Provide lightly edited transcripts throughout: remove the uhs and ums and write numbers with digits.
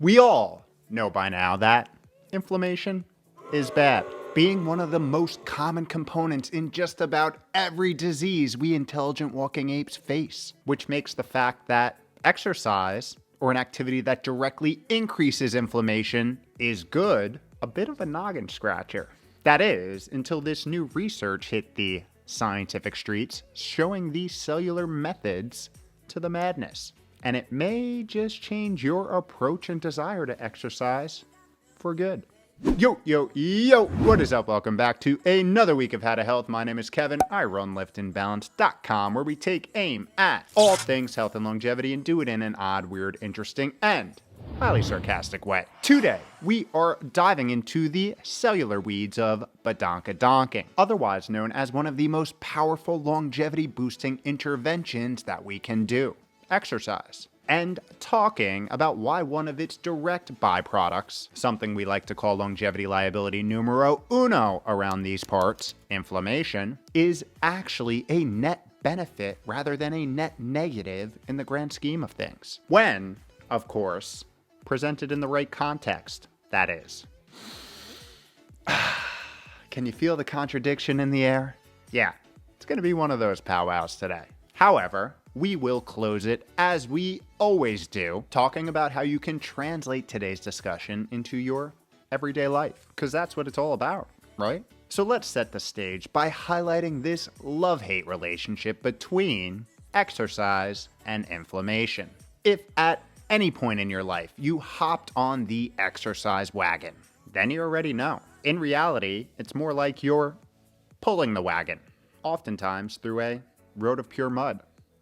We all know by now that inflammation is bad, being one of the most common components in just about every disease we intelligent walking apes face, which makes the fact that exercise, or an activity that directly increases inflammation, is good a bit of a noggin scratcher. That is, until this new research hit the scientific streets, showing these cellular methods to the madness. And it may just change your approach and desire to exercise for good. Yo, what is up? Welcome back to another week of How to Health. My name is Kevin. I run liftandbalance.com, where we take aim at all things health and longevity and do it in an odd, weird, interesting, and highly sarcastic way. Today, we are diving into the cellular weeds of badonkadonking, otherwise known as one of the most powerful longevity boosting interventions that we can do: exercise. And talking about why one of its direct byproducts, something we like to call longevity liability numero uno around these parts, inflammation, is actually a net benefit rather than a net negative in the grand scheme of things. When, of course, presented in the right context, that is. Can you feel the contradiction in the air? Yeah, it's going to be one of those powwows today. However, we will close it, as we always do, talking about how you can translate today's discussion into your everyday life, because that's what it's all about, right? So let's set the stage by highlighting this love-hate relationship between exercise and inflammation. If at any point in your life you hopped on the exercise wagon, then you already know. In reality, it's more like you're pulling the wagon, oftentimes through a road of pure mud.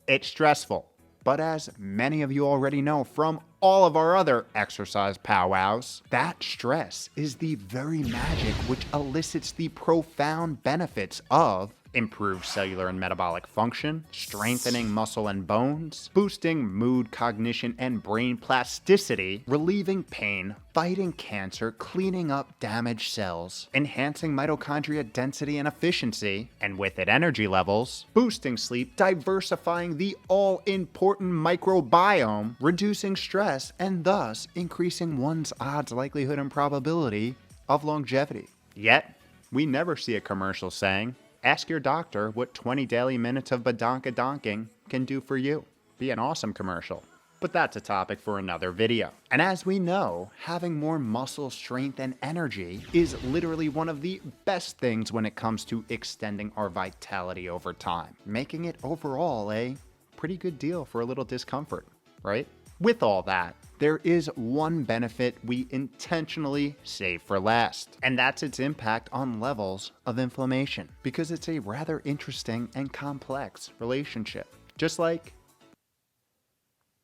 It's stressful, but as many of you already know from all of our other exercise powwows, that stress is the very magic which elicits the profound benefits of improved cellular and metabolic function, strengthening muscle and bones, boosting mood, cognition, and brain plasticity, relieving pain, fighting cancer, cleaning up damaged cells, enhancing mitochondria density and efficiency, and with it energy levels, boosting sleep, diversifying the all-important microbiome, reducing stress, and thus increasing one's odds, likelihood, and probability of longevity. Yet, we never see a commercial saying, "Ask your doctor what 20 daily minutes of badonkadonking can do for you." Be an awesome commercial. But that's a topic for another video. And as we know, having more muscle strength and energy is literally one of the best things when it comes to extending our vitality over time, making it overall a pretty good deal for a little discomfort, right? With all that, there is one benefit we intentionally save for last, and that's its impact on levels of inflammation, because it's a rather interesting and complex relationship. Just like,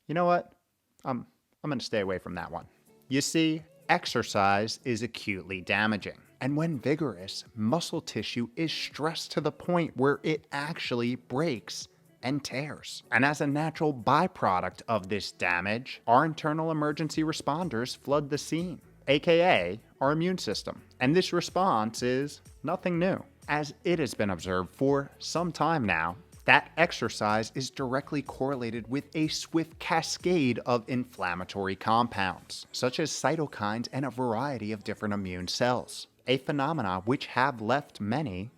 you know what? I'm going to stay away from that one. You see, exercise is acutely damaging, and when vigorous, muscle tissue is stressed to the point where it actually breaks and tears. And as a natural byproduct of this damage, our internal emergency responders flood the scene, aka our immune system. And this response is nothing new, as it has been observed for some time now that exercise is directly correlated with a swift cascade of inflammatory compounds, such as cytokines and a variety of different immune cells, a phenomena which have left many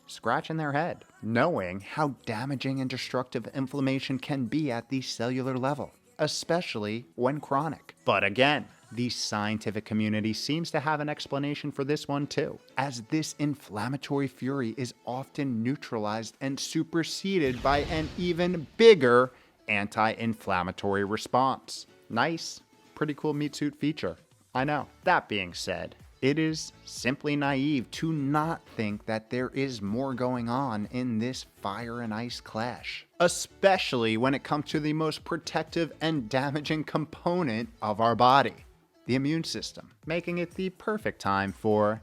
scratching their head, knowing how damaging and destructive inflammation can be at the cellular level, especially when chronic. But again, the scientific community seems to have an explanation for this one too, as this inflammatory fury is often neutralized and superseded by an even bigger anti-inflammatory response. Nice, pretty cool meat suit feature, I know. That being said, it is simply naive to not think that there is more going on in this fire and ice clash, especially when it comes to the most protective and damaging component of our body, the immune system, making it the perfect time for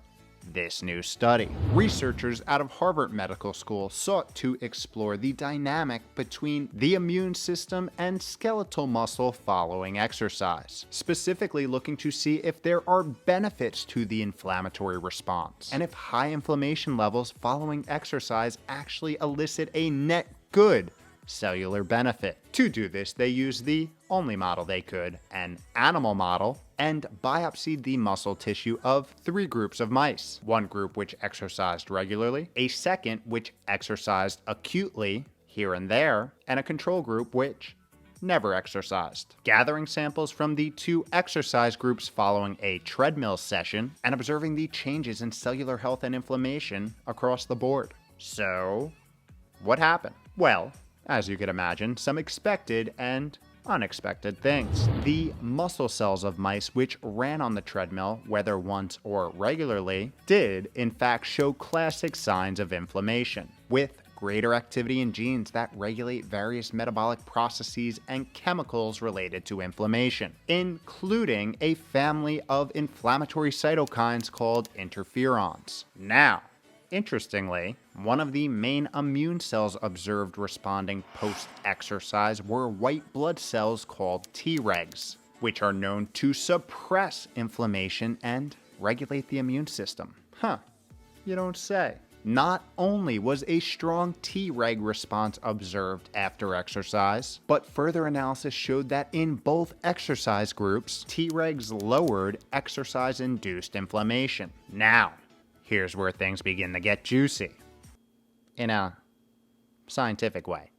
this new study. Researchers out of Harvard Medical School sought to explore the dynamic between the immune system and skeletal muscle following exercise, specifically looking to see if there are benefits to the inflammatory response, and if high inflammation levels following exercise actually elicit a net good cellular benefit. To do this, they used the only model they could, an animal model, and biopsied the muscle tissue of 3 groups of mice. One group which exercised regularly, a second which exercised acutely here and there, and a control group which never exercised. Gathering samples from the 2 exercise groups following a treadmill session and observing the changes in cellular health and inflammation across the board. So, what happened? Well, as you could imagine, some expected and unexpected things. The muscle cells of mice which ran on the treadmill, whether once or regularly, did in fact show classic signs of inflammation, with greater activity in genes that regulate various metabolic processes and chemicals related to inflammation, including a family of inflammatory cytokines called interferons. Now, interestingly, one of the main immune cells observed responding post-exercise were white blood cells called Tregs, which are known to suppress inflammation and regulate the immune system. You don't say. Not only was a strong Treg response observed after exercise, but further analysis showed that in both exercise groups, Tregs lowered exercise-induced inflammation. Now, here's where things begin to get juicy. In a scientific way.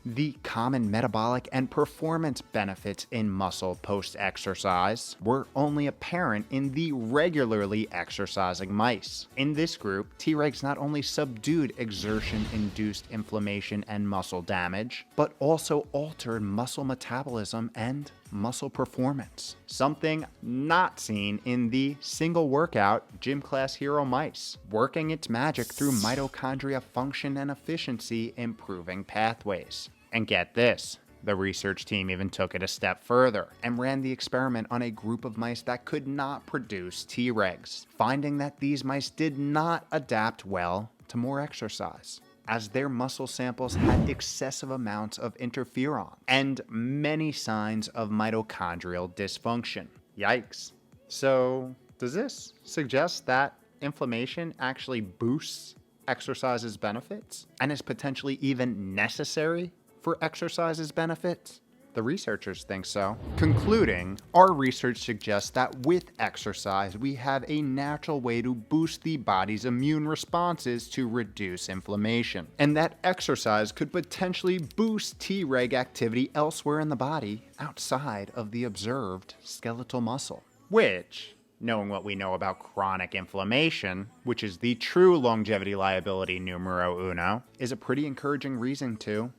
The common metabolic and performance benefits in muscle post-exercise were only apparent in the regularly exercising mice. In this group, Tregs not only subdued exertion-induced inflammation and muscle damage, but also altered muscle metabolism and muscle performance, something not seen in the single workout gym class hero mice, working its magic through mitochondria function and efficiency improving pathways. And get this, the research team even took it a step further and ran the experiment on a group of mice that could not produce Tregs, finding that these mice did not adapt well to more exercise, as their muscle samples had excessive amounts of interferon and many signs of mitochondrial dysfunction. Yikes. So, does this suggest that inflammation actually boosts exercise's benefits and is potentially even necessary for exercise's benefits? The researchers think so. Concluding, our research suggests that with exercise, we have a natural way to boost the body's immune responses to reduce inflammation, and that exercise could potentially boost Treg activity elsewhere in the body outside of the observed skeletal muscle, which, knowing what we know about chronic inflammation, which is the true longevity liability numero uno, is a pretty encouraging reason to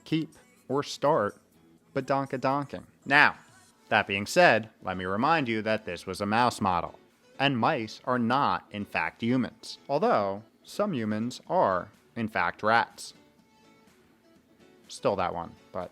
keep or start badonkadonking. Now, that being said, let me remind you that this was a mouse model, and mice are not, in fact, humans, although some humans are, in fact, rats. Stole that one, but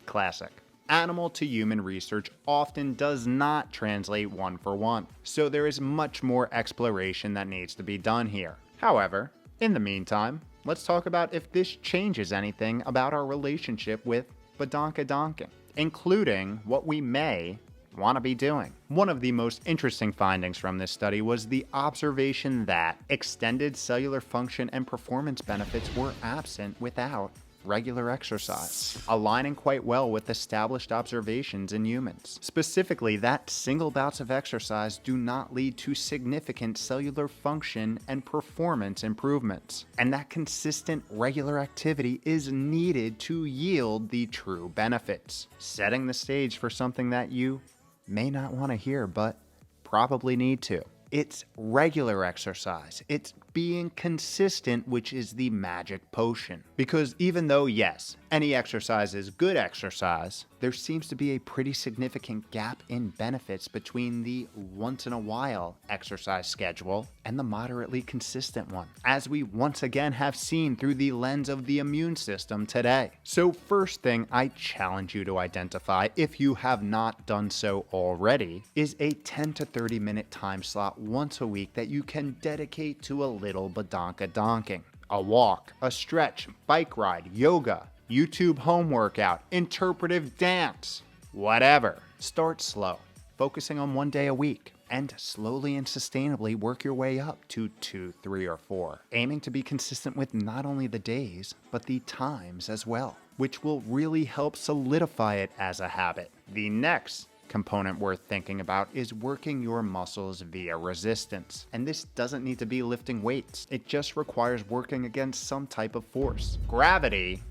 classic. Animal to human research often does not translate one for one, so there is much more exploration that needs to be done here. However, in the meantime, let's talk about if this changes anything about our relationship with badonkadonking, including what we may want to be doing. One of the most interesting findings from this study was the observation that extended cellular function and performance benefits were absent without regular exercise, aligning quite well with established observations in humans. Specifically, that single bouts of exercise do not lead to significant cellular function and performance improvements, and that consistent regular activity is needed to yield the true benefits, setting the stage for something that you may not want to hear, but probably need to. It's regular exercise. It's being consistent, which is the magic potion. Because even though, yes, any exercise is good exercise, there seems to be a pretty significant gap in benefits between the once-in-a-while exercise schedule and the moderately consistent one, as we once again have seen through the lens of the immune system today. So first thing I challenge you to identify, if you have not done so already, is a 10 to 30 minute time slot once a week that you can dedicate to a little badonkadonking. A walk, a stretch, bike ride, yoga, YouTube home workout, interpretive dance, whatever. Start slow, focusing on one day a week, and slowly and sustainably work your way up to 2, 3, or 4, aiming to be consistent with not only the days, but the times as well. which will really help solidify it as a habit. The next component worth thinking about is working your muscles via resistance. And this doesn't need to be lifting weights. It just requires working against some type of force. Gravity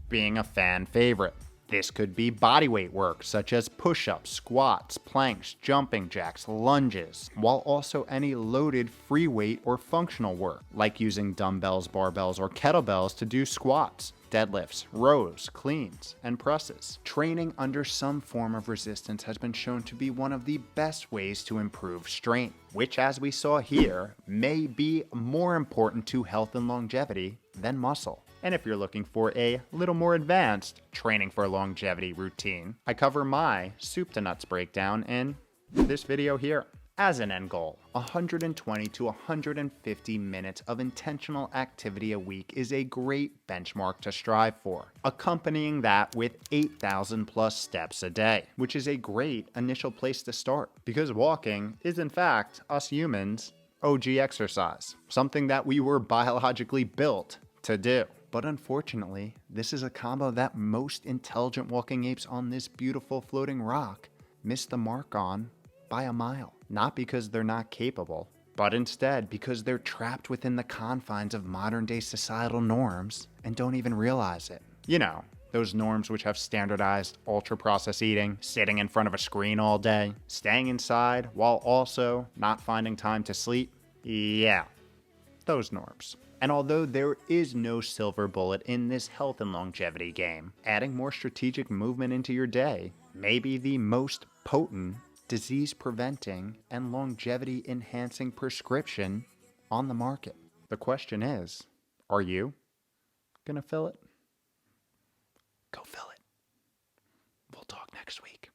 being a fan favorite. This could be bodyweight work such as push-ups, squats, planks, jumping jacks, lunges, while also any loaded free weight or functional work, like using dumbbells, barbells, or kettlebells to do squats, deadlifts, rows, cleans, and presses. Training under some form of resistance has been shown to be one of the best ways to improve strength, which, as we saw here, may be more important to health and longevity than muscle. And if you're looking for a little more advanced training for longevity routine, I cover my soup to nuts breakdown in this video here. As an end goal, 120 to 150 minutes of intentional activity a week is a great benchmark to strive for. Accompanying that with 8,000 plus steps a day, which is a great initial place to start, because walking is in fact us humans' OG exercise, something that we were biologically built to do. But unfortunately, this is a combo that most intelligent walking apes on this beautiful floating rock miss the mark on by a mile. Not because they're not capable, but instead because they're trapped within the confines of modern day societal norms and don't even realize it. You know, those norms which have standardized ultra-processed eating, sitting in front of a screen all day, staying inside while also not finding time to sleep. Yeah, those norms. And although there is no silver bullet in this health and longevity game, adding more strategic movement into your day may be the most potent disease-preventing and longevity-enhancing prescription on the market. The question is, are you gonna fill it? Go fill it. We'll talk next week.